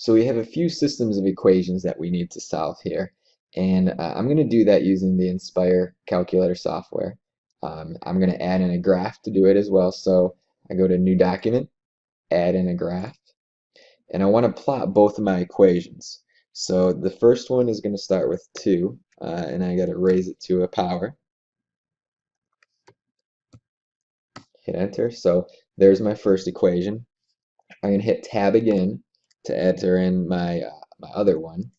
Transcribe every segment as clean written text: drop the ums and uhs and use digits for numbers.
So we have a few systems of equations that we need to solve here, and I'm going to do that using the Inspire calculator software. I'm going to add in a graph to do it as well, so I go to New Document, add in a graph, and I want to plot both of my equations. So the first one is going to start with 2, and I got to raise it to a power. Hit enter. So there's my first equation. I'm going to hit tab again to enter in my other one.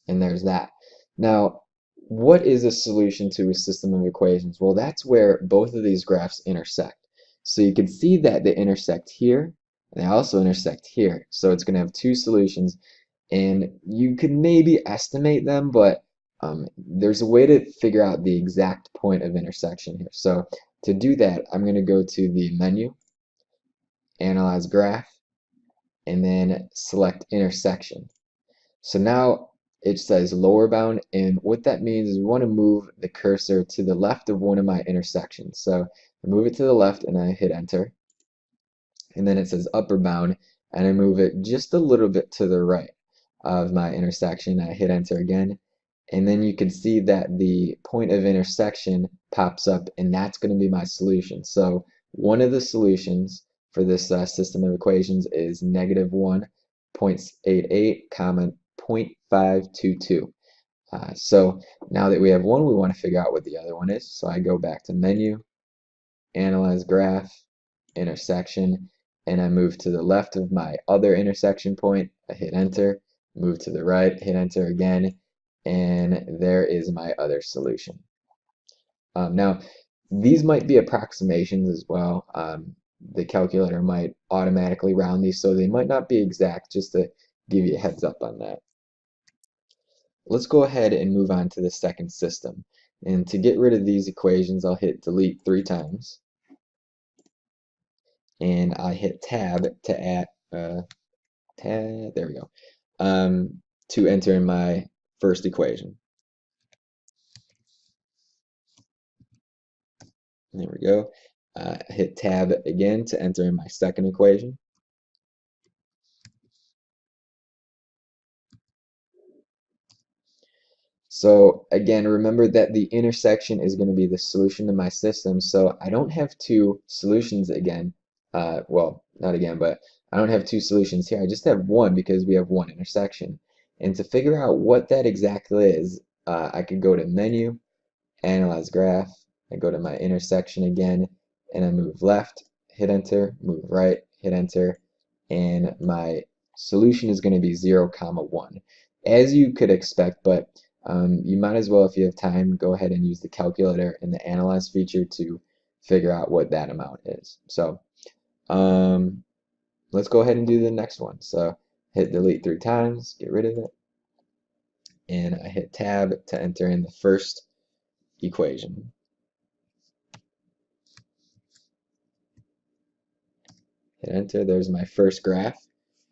And there's that. Now, what is a solution to a system of equations? Well, that's where both of these graphs intersect. So you can see that they intersect here, and they also intersect here. So it's going to have two solutions, and you could maybe estimate them, but there's a way to figure out the exact point of intersection here. So to do that, I'm going to go to the menu, Analyze Graph, and then select Intersection. So now it says lower bound, and what that means is we want to move the cursor to the left of one of my intersections. So I move it to the left and I hit enter, and then it says upper bound, and I move it just a little bit to the right of my intersection. I hit enter again, and then you can see that the point of intersection pops up, and that's going to be my solution. So one of the solutions for this system of equations is -1.88, comma 0.522. So now that we have one, we want to figure out what the other one is. So I go back to menu, analyze graph, intersection, and I move to the left of my other intersection point. I hit enter, move to the right, hit enter again, and there is my other solution. Now, these might be approximations as well. The calculator might automatically round these, so they might not be exact, just to give you a heads up on that. Let's go ahead and move on to the second system. And to get rid of these equations, I'll hit delete 3 times. And I hit tab to add, there we go, to enter in my first equation. There we go. Hit tab again to enter in my second equation. So again, remember that the intersection is going to be the solution to my system. So I don't have two solutions again. Well, not again, but I don't have two solutions here. I just have one because we have one intersection. And to figure out what that exactly is, I could go to Menu, Analyze Graph. I go to my intersection again, and I move left, hit enter, move right, hit enter, and my solution is going to be 0, 1. As you could expect, but you might as well, if you have time, go ahead and use the calculator and the analyze feature to figure out what that amount is. So let's go ahead and do the next one. So hit delete 3 times, get rid of it, and I hit tab to enter in the first equation. Hit enter, there's my first graph.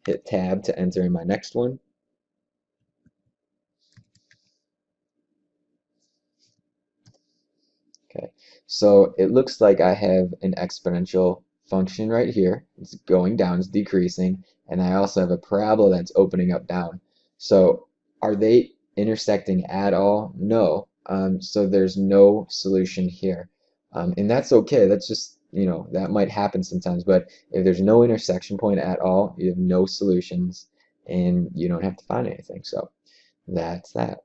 Hit tab to enter in my next one. Okay, so it looks like I have an exponential function right here. It's going down, it's decreasing, and I also have a parabola that's opening up down. So are they intersecting at all? No. So there's no solution here. And that's okay. That's just, that might happen sometimes. But if there's no intersection point at all, you have no solutions, and you don't have to find anything. So that's that.